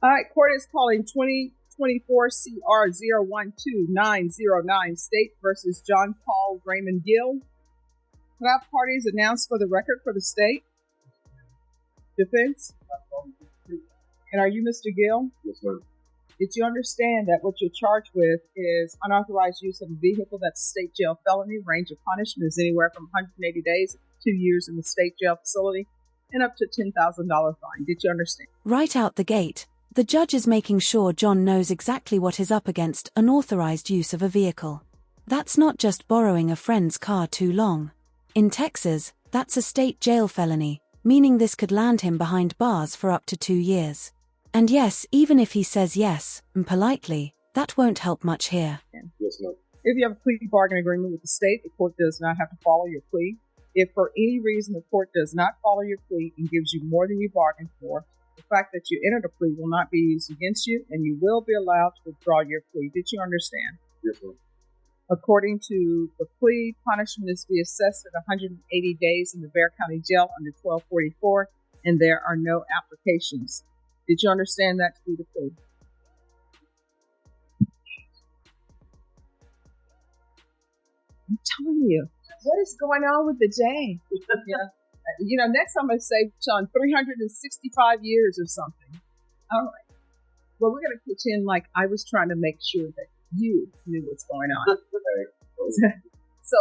All right, court is calling 2024 CR 012909 State versus John Paul Raymond Gill. Could I have parties announced for the record for the state? Defense? And are you Mr. Gill? Yes, sir. Did you understand that what you're charged with is unauthorized use of a vehicle? That's a state jail felony. Range of punishment is anywhere from 180 days, 2 years in the state jail facility, and up to $10,000 fine. Did you understand? Right out the gate, the judge is making sure John knows exactly what is up against unauthorized use of a vehicle. That's not just borrowing a friend's car too long. In Texas, that's a state jail felony, meaning this could land him behind bars for up to 2 years. And yes, even if he says yes, and politely, that won't help much here. Yes, ma'am. If you have a plea bargain agreement with the state, the court does not have to follow your plea. If for any reason the court does not follow your plea and gives you more than you bargained for, the fact that you entered a plea will not be used against you, and you will be allowed to withdraw your plea. Did you understand? Yes, ma'am. According to the plea, punishment is to be assessed at 180 days in the Bexar County Jail under 1244, and there are no applications. Did you understand that to be the plea? I'm telling you, what is going on with the day? Yeah. Next I'm going to say, Sean, 365 years or something. All right. Well, we're going to pretend like I was trying to make sure that you knew what's going on. So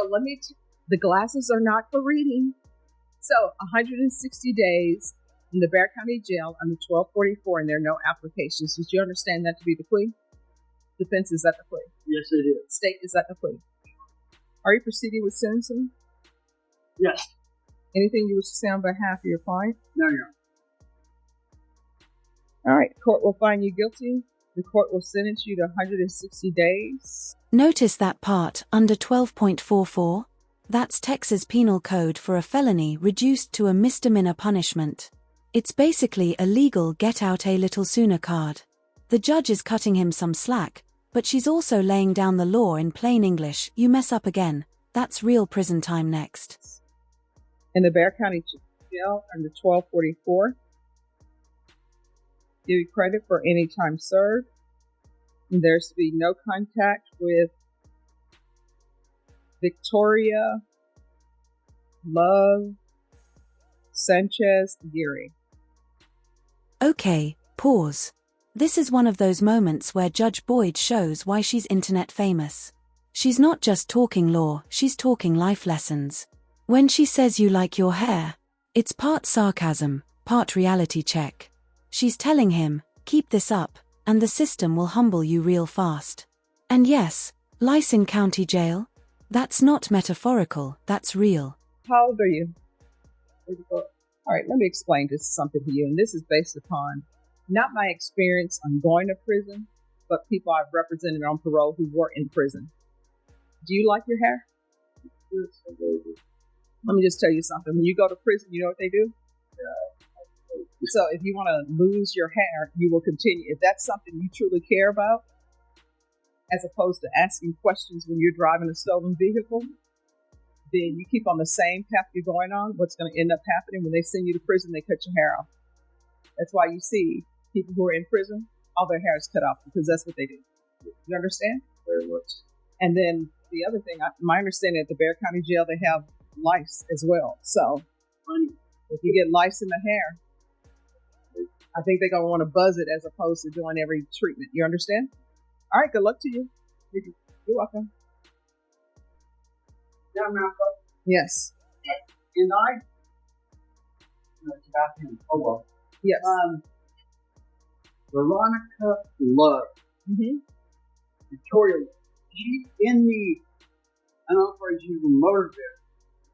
the glasses are not for reading. So 160 days in the Bexar County Jail under 1244, and there are no applications. Did you understand that to be the plea? Defense, is that the plea? Yes, it is. State, is that the plea? Are you proceeding with sentencing? Yes. Anything you wish to say on behalf of your client? No, Your Honor. All right. Court will find you guilty. The court will sentence you to 160 days. Notice that part under 12.44? That's Texas Penal Code for a felony reduced to a misdemeanor punishment. It's basically a legal get-out-a-little-sooner card. The judge is cutting him some slack, but she's also laying down the law in plain English. You mess up again, that's real prison time next. In the Bexar County Jail under 1244, give you credit for any time served. And there's to be no contact with Victoria Love Sanchez. Okay, pause. This is one of those moments where Judge Boyd shows why she's internet famous. She's not just talking law, she's talking life lessons. When she says you like your hair, it's part sarcasm, part reality check. She's telling him, keep this up, and the system will humble you real fast. And yes, lice in county jail? That's not metaphorical, that's real. How old are you? All right, let me explain this something to you, and this is based upon not my experience on going to prison, but people I've represented on parole who were in prison. Do you like your hair? Yes, I do. Let me just tell you something. When you go to prison, you know what they do? Yeah. So if you want to lose your hair, you will continue. If that's something you truly care about, as opposed to asking questions when you're driving a stolen vehicle, then you keep on the same path you're going on. What's going to end up happening when they send you to prison, they cut your hair off. That's why you see people who are in prison, all their hair is cut off, because that's what they do. You understand? Very much. And then the other thing, my understanding at the Bexar County Jail, they have lice as well. So if you get lice in the hair, I think they're going to want to buzz it as opposed to doing every treatment. You understand? All right, good luck to you. You're welcome. Yeah, Malcolm. Yes. And it's about him. Oh, well. Yes. Veronica Love. Mm-hmm. Victoria Love. She's in the unauthorized use of motor vehicle.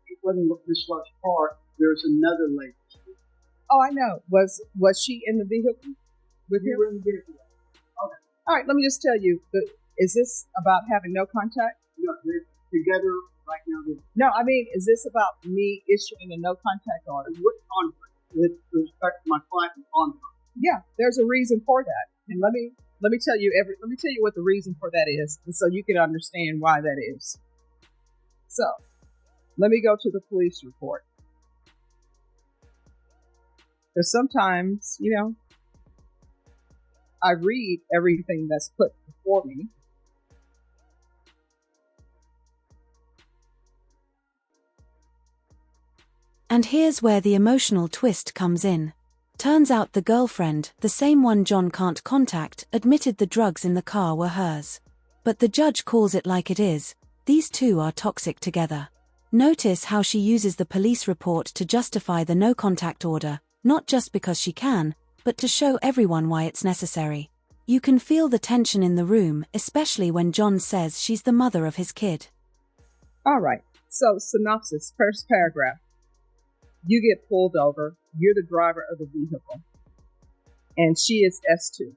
It wasn't Miss Love's car. There's another lady. Oh, I know. Was she in the vehicle with You him? were in the vehicle. Okay. All right, let me just tell you. Is this about having no contact? No, they're together right now. No, I mean, is this about me issuing a no contact order? With conflict, with respect to my client and conflict. Yeah, there's a reason for that, and let me tell you what the reason for that is, and so you can understand why that is. So, let me go to the police report. Because sometimes, I read everything that's put before me. And here's where the emotional twist comes in. Turns out the girlfriend, the same one John can't contact, admitted the drugs in the car were hers. But the judge calls it like it is. These two are toxic together. Notice how she uses the police report to justify the no-contact order, not just because she can, but to show everyone why it's necessary. You can feel the tension in the room, especially when John says she's the mother of his kid. All right, so synopsis, first paragraph. You get pulled over, you're the driver of the vehicle, and she is S2.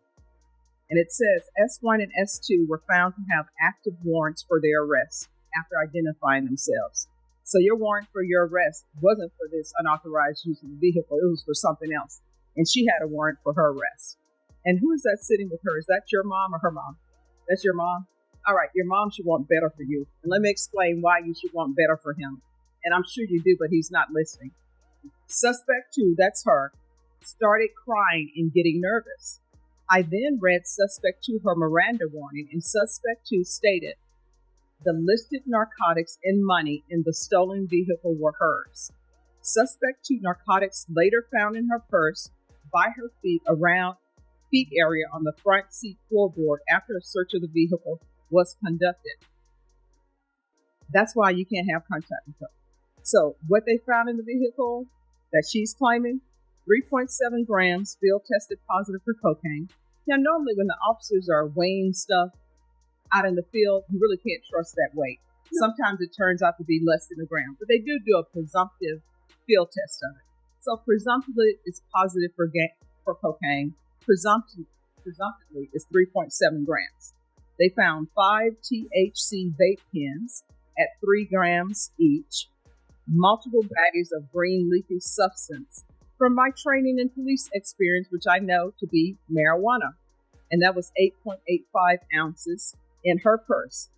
And it says S1 and S2 were found to have active warrants for their arrest after identifying themselves. So your warrant for your arrest wasn't for this unauthorized use of the vehicle, it was for something else. And she had a warrant for her arrest. And who is that sitting with her? Is that your mom or her mom? That's your mom? All right, your mom should want better for you. And let me explain why you should want better for him. And I'm sure you do, but he's not listening. Suspect 2, that's her, started crying and getting nervous. I then read Suspect 2 her Miranda warning, and Suspect 2 stated, the listed narcotics and money in the stolen vehicle were hers. Suspect 2 narcotics later found in her purse, by her feet area on the front seat floorboard after a search of the vehicle was conducted. That's why you can't have contact with her. So what they found in the vehicle that she's claiming, 3.7 grams, field tested positive for cocaine. Now, normally when the officers are weighing stuff out in the field, you really can't trust that weight. Sometimes it turns out to be less than a gram, but they do a presumptive field test of it. So presumptively, it's positive for cocaine. Presumptively, it's 3.7 grams. They found 5 THC vape pens at 3 grams each, multiple baggies of green leafy substance from my training and police experience, which I know to be marijuana. And that was 8.85 ounces in her purse.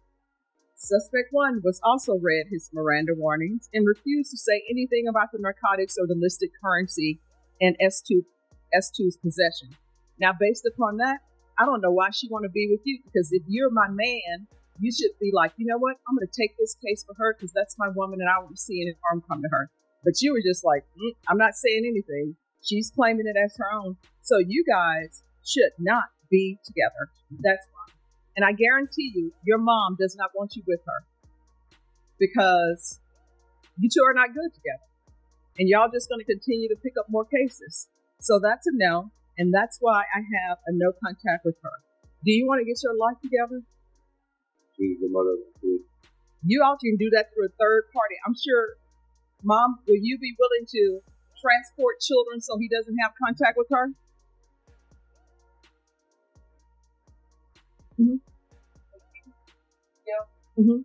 Suspect 1 was also read his Miranda warnings and refused to say anything about the narcotics or the listed currency in S2's possession. Now, based upon that, I don't know why she want to be with you, because if you're my man, you should be like, you know what, I'm going to take this case for her because that's my woman and I won't see any harm come to her. But you were just like, I'm not saying anything. She's claiming it as her own. So you guys should not be together. That's why. And I guarantee you, your mom does not want you with her because you two are not good together. And y'all just going to continue to pick up more cases. So that's a no. And that's why I have a no contact with her. Do you want to get your life together? She's the mother of the kid. You all can do that through a third party. I'm sure, Mom, will you be willing to transport children so he doesn't have contact with her? Mm-hmm. Yeah. Mm-hmm.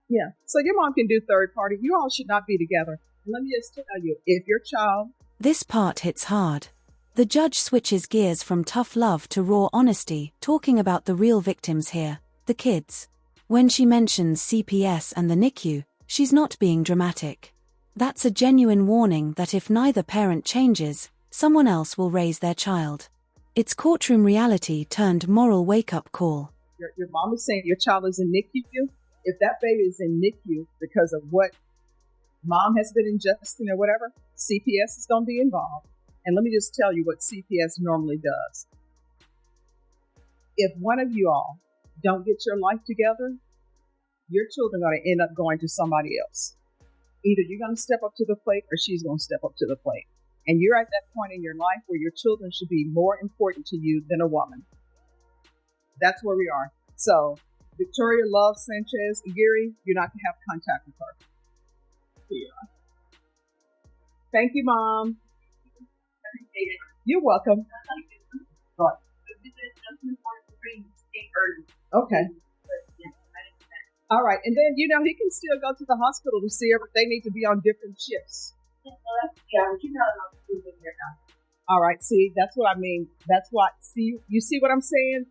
Yeah. So your mom can do third party. You all should not be together. And let me just tell you, if your child... This part hits hard. The judge switches gears from tough love to raw honesty, talking about the real victims here, the kids. When she mentions CPS and the NICU, she's not being dramatic. That's a genuine warning that if neither parent changes, someone else will raise their child. It's courtroom reality turned moral wake-up call. Your mom is saying your child is in NICU. If that baby is in NICU because of what mom has been ingesting or whatever, CPS is going to be involved. And let me just tell you what CPS normally does. If one of you all don't get your life together, your children are going to end up going to somebody else. Either you're going to step up to the plate or she's going to step up to the plate. And you're at that point in your life where your children should be more important to you than a woman. That's where we are. So, Victoria Love Sanchez, Igiri, you're not going to have contact with her. Yeah. Thank you, Mom. You're welcome. Right. Okay. All right. And then, he can still go to the hospital to see her, but they need to be on different shifts. All right. See, that's what I mean. That's what, you see what I'm saying?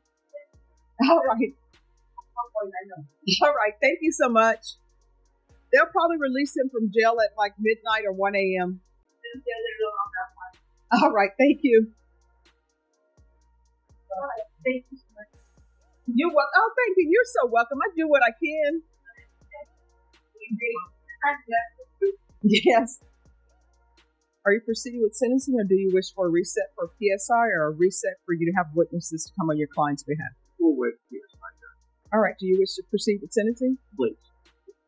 All right. All right. Thank you so much. They'll probably release him from jail at like midnight or 1 a.m. All right, thank you. All right, thank you so much. You're welcome. Oh, thank you. You're so welcome. I do what I can. Yes. Are you proceeding with sentencing, or do you wish for a reset for PSI or a reset for you to have witnesses to come on your client's behalf? We'll wait for PSI. All right. Do you wish to proceed with sentencing? Please.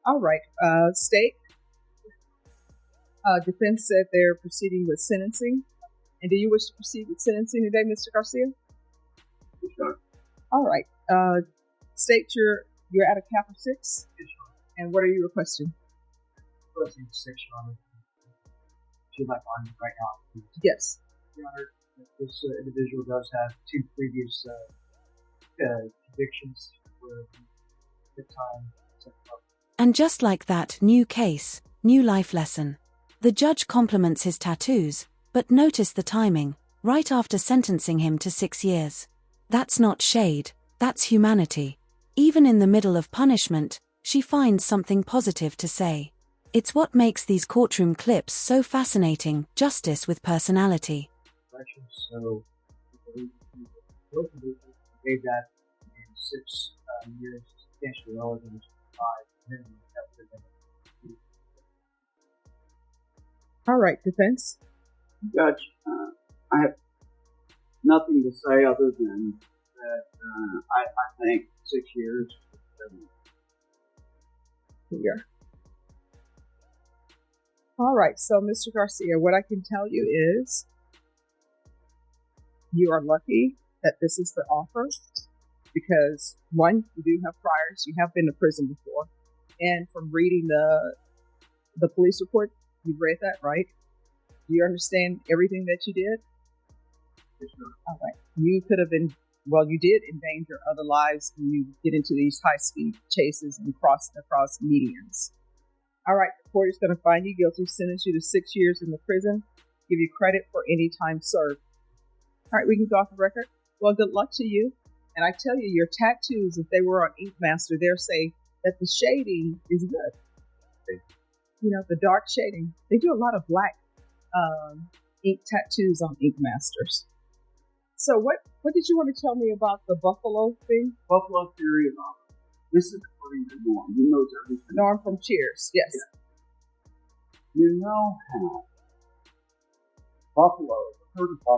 All right. State. Defense said they're proceeding with sentencing. And do you wish to proceed with sentencing today, Mr. Garcia? Sure. All right. State you're at a cap of 6. Yes, And what are you requesting? Requesting 6, Your Honor. She'd like on right now, please. Yes. Your Honor, this individual does have 2 previous convictions for the time. And just like that, new case, new life lesson. The judge compliments his tattoos, but notice the timing, right after sentencing him to 6 years. That's not shade, that's humanity. Even in the middle of punishment, she finds something positive to say. It's what makes these courtroom clips so fascinating, justice with personality. So, both of these gave that in 6 years, substantially lower than 5 minimum. All right, defense. Judge, I have nothing to say other than that I think 6 years. Here. All right, so Mr. Garcia, what I can tell you is you are lucky that this is the offer because, one, you do have priors. You have been to prison before. And from reading the police report, you've read that, right? Do you understand everything that you did? Sure. All right. You could have been, well, you did endanger other lives when you get into these high-speed chases and cross across medians. All right, the court is going to find you guilty, sentence you to 6 years in the prison, give you credit for any time served. All right, we can go off the record. Well, good luck to you. And I tell you, your tattoos, if they were on Ink Master, they'll say that the shading is good. You know, the dark shading. They do a lot of black ink tattoos on Ink Masters. So what did you want to tell me about the Buffalo thing? Buffalo theory of honor. This is according to Norm. He knows everything. Norm from Cheers, yes. Yeah. You know how Buffalo, the herd of Buffalo,